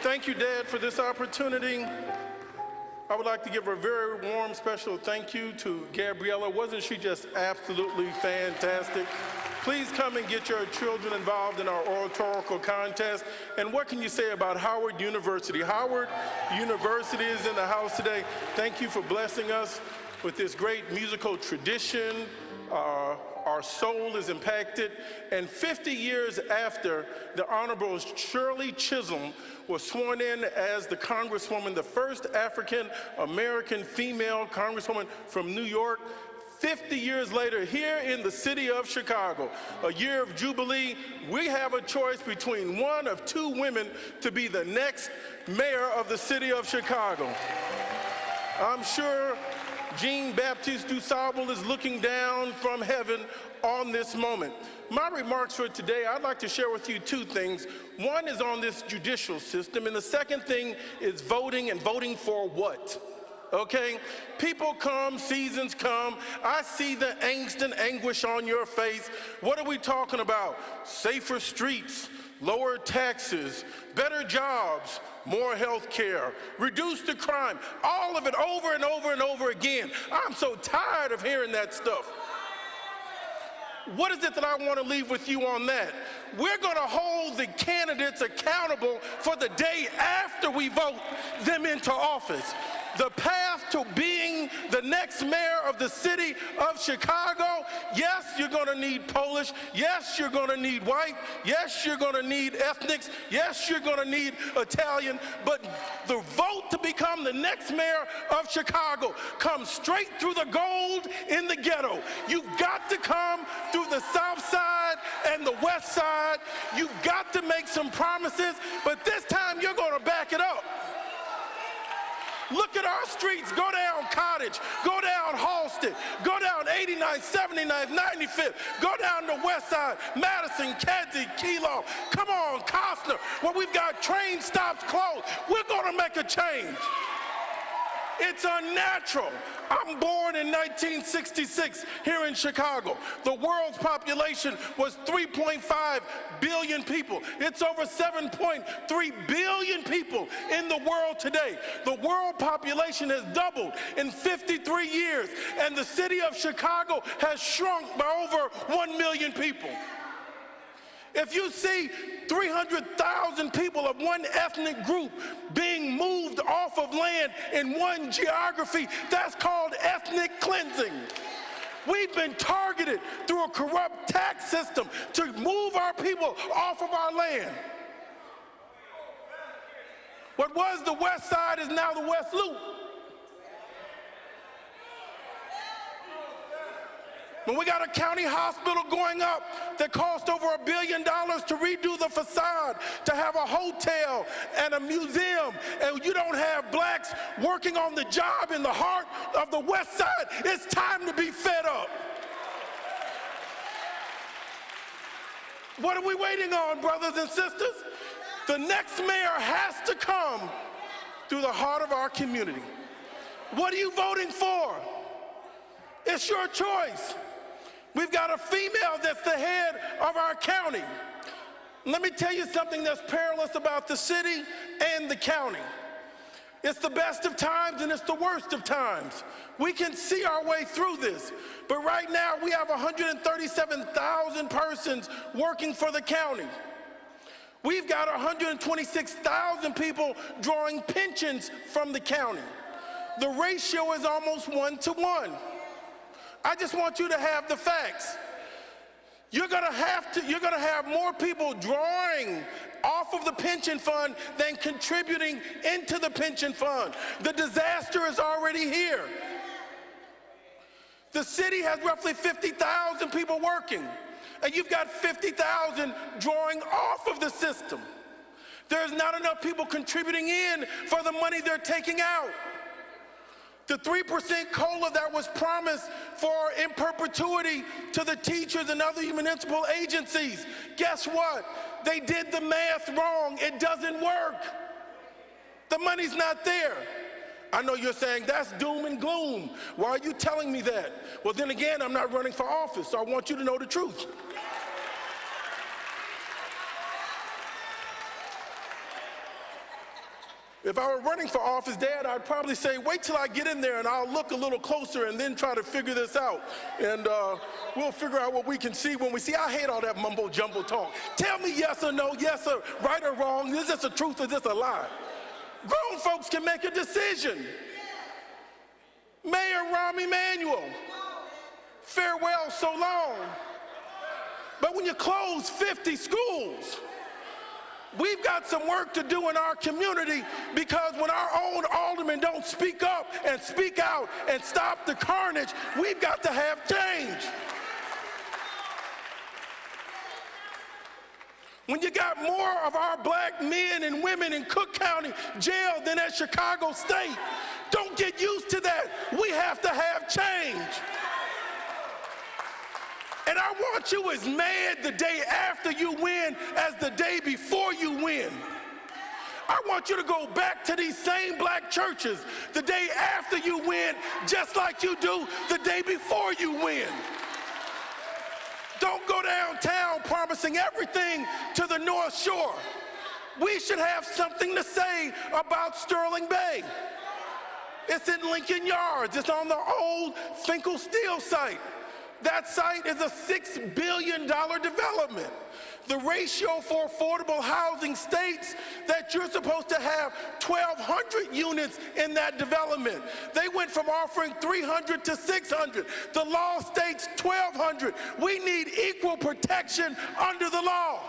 Thank you, Dad, for this opportunity. I would like to give a very warm, special thank you to Gabriella. Wasn't she just absolutely fantastic? Please come and get your children involved in our oratorical contest. And what can you say about Howard University? Howard University is in the house today. Thank you for blessing us with this great musical tradition. Our soul is impacted. And 50 years after the Honorable Shirley Chisholm was sworn in as the Congresswoman, the first African-American female Congresswoman from New York, 50 years later, here in the city of Chicago, a year of Jubilee, we have a choice between one of two women to be the next mayor of the city of Chicago. I'm sure Jean-Baptiste DuSable is looking down from heaven on this moment. My remarks for today, I'd like to share with you two things. One is on this judicial system, and the second thing is voting, and voting for what? Okay? People come, seasons come. I see the angst and anguish on your face. What are we talking about? Safer streets, lower taxes, better jobs, more health care, reduce the crime, all of it over and over and over again. I'm so tired of hearing that stuff. What is it that I want to leave with you on that? We're going to hold the candidates accountable for the day after we vote them into office. The path to being the next mayor of the city of Chicago, yes, you're going to need Polish. Yes, you're going to need white. Yes, you're going to need ethnics. Yes, you're going to need Italian. But the vote to become the next mayor of Chicago comes straight through the gold in the ghetto. You've got to come through the south side and the west side. You've got to make some promises, but this time you're going to back it up. Look at our streets. Go down Cottage. Go down Halsted. Go down 89th, 79th, 95th. Go down the west side. Madison, Kedzie, Kelo. Come on, Costner. Where we've got train stops closed. We're going to make a change. It's unnatural. I'm born in 1966 here in Chicago. The world's population was 3.5 billion people. It's over 7.3 billion people in the world today. The world population has doubled in 53 years, and the city of Chicago has shrunk by over 1 million people. If you see 300,000 people of one ethnic group being moved off of land in one geography, that's called ethnic cleansing. We've been targeted through a corrupt tax system to move our people off of our land. What was the West Side is now the West Loop. When we got a county hospital going up that cost over $1 billion to redo the facade, to have a hotel and a museum, and you don't have blacks working on the job in the heart of the West Side, it's time to be fed up. What are we waiting on, brothers and sisters? The next mayor has to come through the heart of our community. What are you voting for? It's your choice. We've got a female that's the head of our county. Let me tell you something that's perilous about the city and the county. It's the best of times and it's the worst of times. We can see our way through this. But right now we have 137,000 persons working for the county. We've got 126,000 people drawing pensions from the county. The ratio is almost 1 to 1. I just want you to have the facts. You're going to have more people drawing off of the pension fund than contributing into the pension fund. The disaster is already here. The city has roughly 50,000 people working, and you've got 50,000 drawing off of the system. There's not enough people contributing in for the money they're taking out. The 3% COLA that was promised for in perpetuity to the teachers and other municipal agencies, guess what? They did the math wrong. It doesn't work. The money's not there. I know you're saying that's doom and gloom. Why are you telling me that? Well, then again, I'm not running for office, so I want you to know the truth. If I were running for office, Dad, I'd probably say, wait till I get in there and I'll look a little closer and then try to figure this out. And we'll figure out what we can see when we see. I hate all that mumbo jumbo talk. Tell me yes or no, yes or right or wrong. Is this a truth or is this a lie? Grown folks can make a decision. Mayor Rahm Emanuel, farewell so long. But when you close 50 schools, we've got some work to do in our community, because when our own aldermen don't speak up and speak out and stop the carnage, we've got to have change. When you got more of our black men and women in Cook County jail than at Chicago State, don't get used to that. We have to have change. And I want you as mad the day after you win as the day before you win. I want you to go back to these same black churches the day after you win, just like you do the day before you win. Don't go downtown promising everything to the North Shore. We should have something to say about Sterling Bay. It's in Lincoln Yards. It's on the old Finkel Steel site. That site is a $6 billion development. The ratio for affordable housing states that you're supposed to have 1,200 units in that development. They went from offering 300 to 600. The law states 1,200. We need equal protection under the law.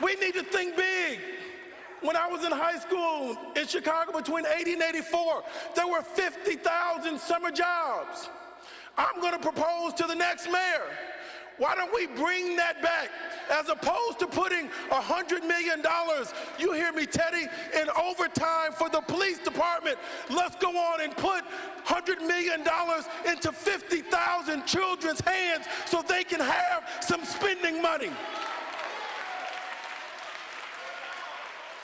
We need to think big. When I was in high school in Chicago between 80 and 84, there were 50,000 summer jobs. I'm going to propose to the next mayor, why don't we bring that back? As opposed to putting $100 million, you hear me, Teddy, in overtime for the police department, let's go on and put $100 million into 50,000 children's hands so they can have some spending money.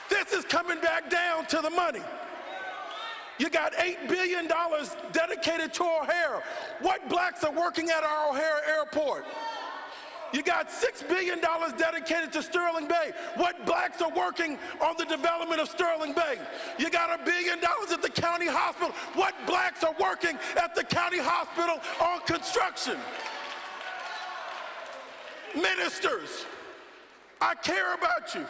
This is coming back down to the money. You got $8 billion dedicated to O'Hare. What blacks are working at our O'Hare airport? You got $6 billion dedicated to Sterling Bay. What blacks are working on the development of Sterling Bay? You got $1 billion at the county hospital. What blacks are working at the county hospital on construction? Ministers, I care about you.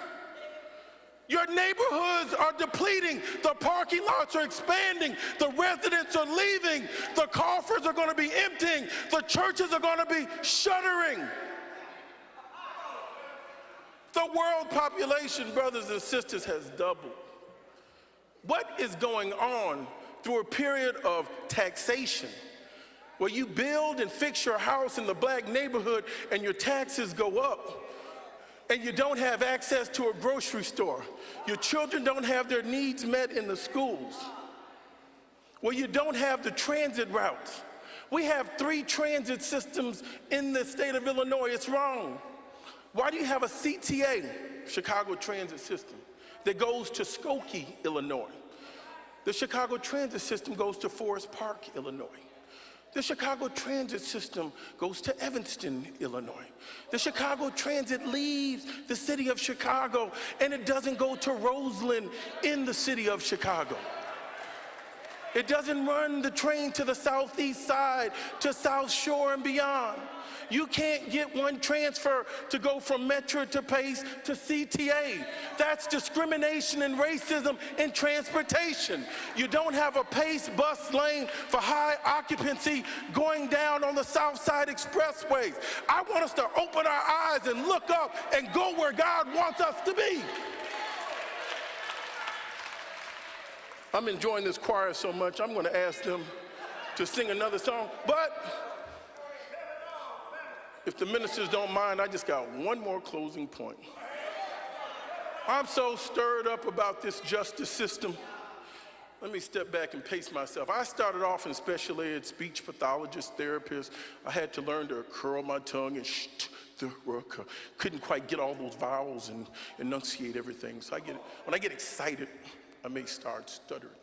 Your neighborhoods are depleting. The parking lots are expanding. The residents are leaving. The coffers are going to be emptying. The churches are going to be shuttering. The world population, brothers and sisters, has doubled. What is going on through a period of taxation, where you build and fix your house in the black neighborhood and your taxes go up, and you don't have access to a grocery store? Your children don't have their needs met in the schools. Well, you don't have the transit routes. We have 3 transit systems in the state of Illinois. It's wrong. Why do you have a CTA, Chicago Transit System, that goes to Skokie, Illinois? The Chicago Transit System goes to Forest Park, Illinois. The Chicago Transit System goes to Evanston, Illinois. The Chicago Transit leaves the city of Chicago, and it doesn't go to Roseland in the city of Chicago. It doesn't run the train to the southeast side, to South Shore and beyond. You can't get one transfer to go from Metro to Pace to CTA. That's discrimination and racism in transportation. You don't have a Pace bus lane for high occupancy going down on the South Side expressways. I want us to open our eyes and look up and go where God wants us to be. I'm enjoying this choir so much, I'm going to ask them to sing another song. But if the ministers don't mind, I just got one more closing point. I'm so stirred up about this justice system. Let me step back and pace myself. I started off in special ed, speech pathologist, therapist. I had to learn to curl my tongue and couldn't quite get all those vowels and enunciate everything. So when I get excited, I may start stuttering.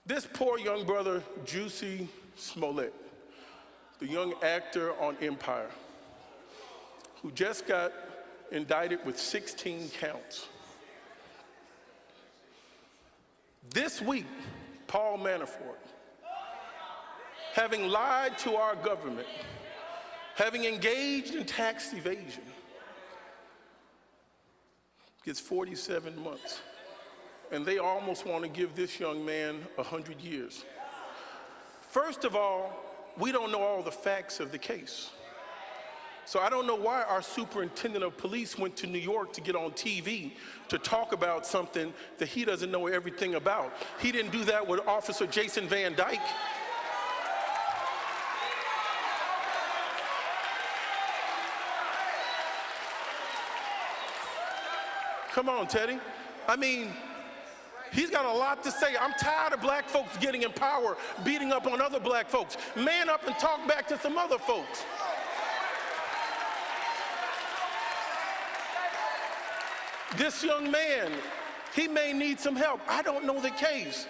This poor young brother, Juicy Smollett, the young actor on Empire, who just got indicted with 16 counts. This week, Paul Manafort, having lied to our government, having engaged in tax evasion, gets 47 months. And they almost want to give this young man 100 years. First of all, we don't know all the facts of the case. So I don't know why our superintendent of police went to New York to get on TV to talk about something that he doesn't know everything about. He didn't do that with Officer Jason Van Dyke. Come on, Teddy. I mean, he's got a lot to say. I'm tired of black folks getting in power, beating up on other black folks. Man up and talk back to some other folks. This young man, he may need some help. I don't know the case.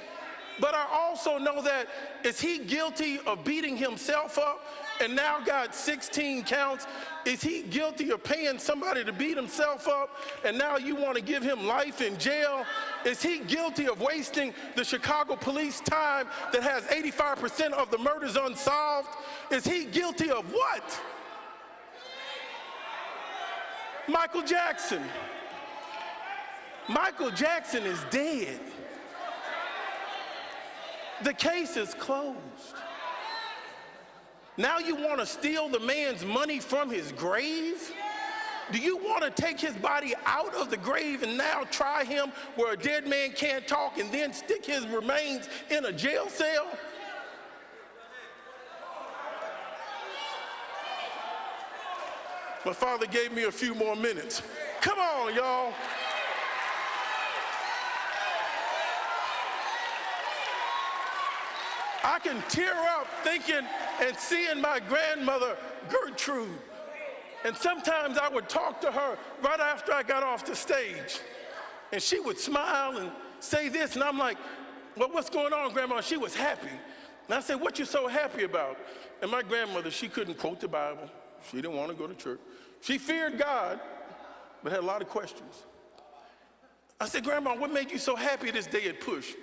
But I also know that, is he guilty of beating himself up and now got 16 counts? Is he guilty of paying somebody to beat himself up and now you want to give him life in jail? Is he guilty of wasting the Chicago police time that has 85% of the murders unsolved? Is he guilty of what? Michael Jackson. Michael Jackson is dead. The case is closed. Now you want to steal the man's money from his grave? Do you want to take his body out of the grave and now try him where a dead man can't talk and then stick his remains in a jail cell? My father gave me a few more minutes. Come on, y'all. I can tear up thinking and seeing my grandmother, Gertrude. And sometimes I would talk to her right after I got off the stage. And she would smile and say this, and I'm like, well, what's going on, Grandma? She was happy. And I said, what you so happy about? And my grandmother, she couldn't quote the Bible. She didn't want to go to church. She feared God, but had a lot of questions. I said, Grandma, what made you so happy this day at Push?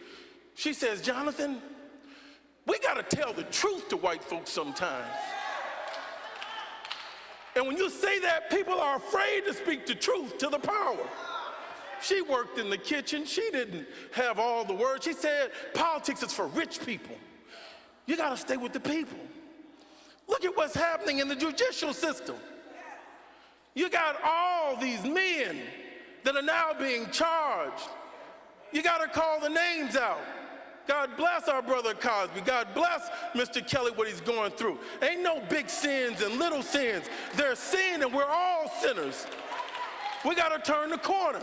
She says, Jonathan, we got to tell the truth to white folks sometimes. And when you say that, people are afraid to speak the truth to the power. She worked in the kitchen. She didn't have all the words. She said, politics is for rich people. You got to stay with the people. Look at what's happening in the judicial system. You got all these men that are now being charged. You got to call the names out. God bless our brother Cosby. God bless Mr. Kelly, what he's going through. Ain't no big sins and little sins. There's sin and we're all sinners. We got to turn the corner.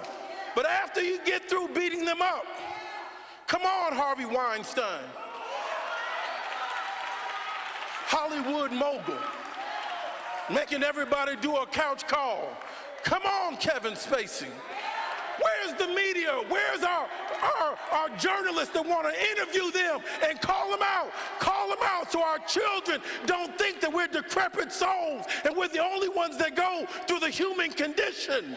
But after you get through beating them up, come on, Harvey Weinstein. Hollywood mogul. Making everybody do a couch call. Come on, Kevin Spacey. Where's the media? Where's our journalists that want to interview them and call them out? Call them out so our children don't think that we're decrepit souls and we're the only ones that go through the human condition.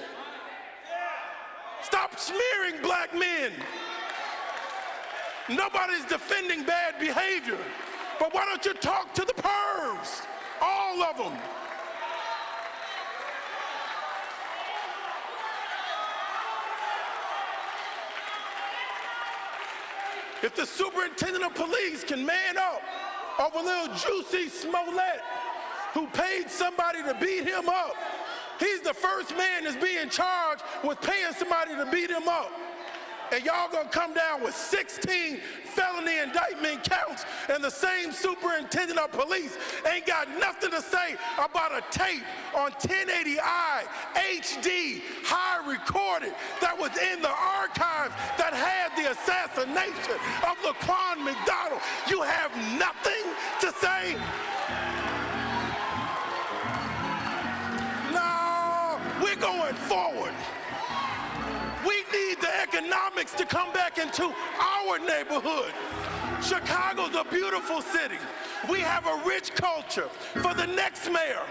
Stop smearing black men. Nobody's defending bad behavior. But why don't you talk to the pervs? All of them. If the superintendent of police can man up over little Juicy Smollett, who paid somebody to beat him up, he's the first man that's being charged with paying somebody to beat him up. And y'all gonna come down with 16 felony indictment counts, and the same superintendent of police ain't got nothing to say about a tape on 1080i HD high recorded that was in the archives that had the assassination of Laquan McDonald. You have nothing to say? No, we're going forward. We need the economics to come back into our neighborhood. Chicago's a beautiful city. We have a rich culture. For the next mayor,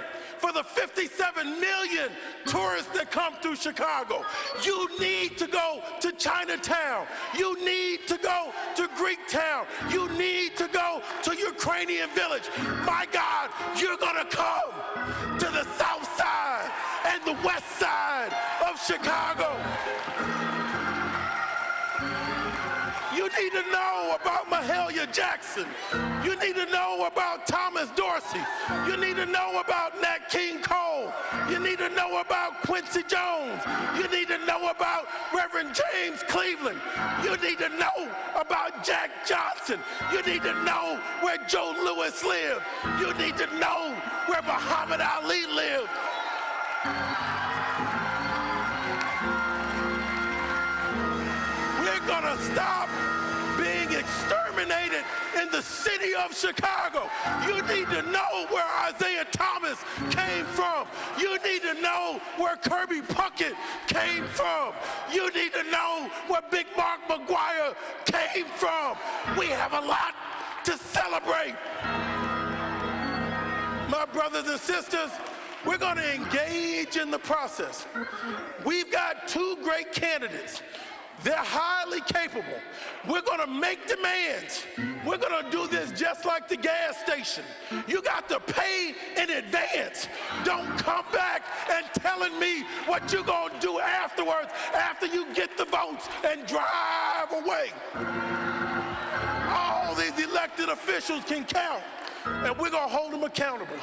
for the 57 million tourists that come through Chicago. You need to go to Chinatown. You need to go to Greektown. You need to go to Ukrainian Village. My God, you're gonna come to the south side and the west side of Chicago. You need to know about Mahalia Jackson. You need to know about Thomas Dorsey. You need to know about Nat King Cole. You need to know about Quincy Jones. You need to know about Reverend James Cleveland. You need to know about Jack Johnson. You need to know where Joe Louis lived. You need to know where Muhammad Ali lived. We're gonna stop being exterminated in the city of Chicago. You need to know where Isaiah Thomas came from. You need to know where Kirby Puckett came from. You need to know where Big Mark McGuire came from. We have a lot to celebrate. My brothers and sisters, we're going to engage in the process. We've got two great candidates. They're highly capable. We're going to make demands. We're going to do this just like the gas station. You got to pay in advance. Don't come back and telling me what you're going to do afterwards, after you get the votes and drive away. All these elected officials can count, and we're going to hold them accountable.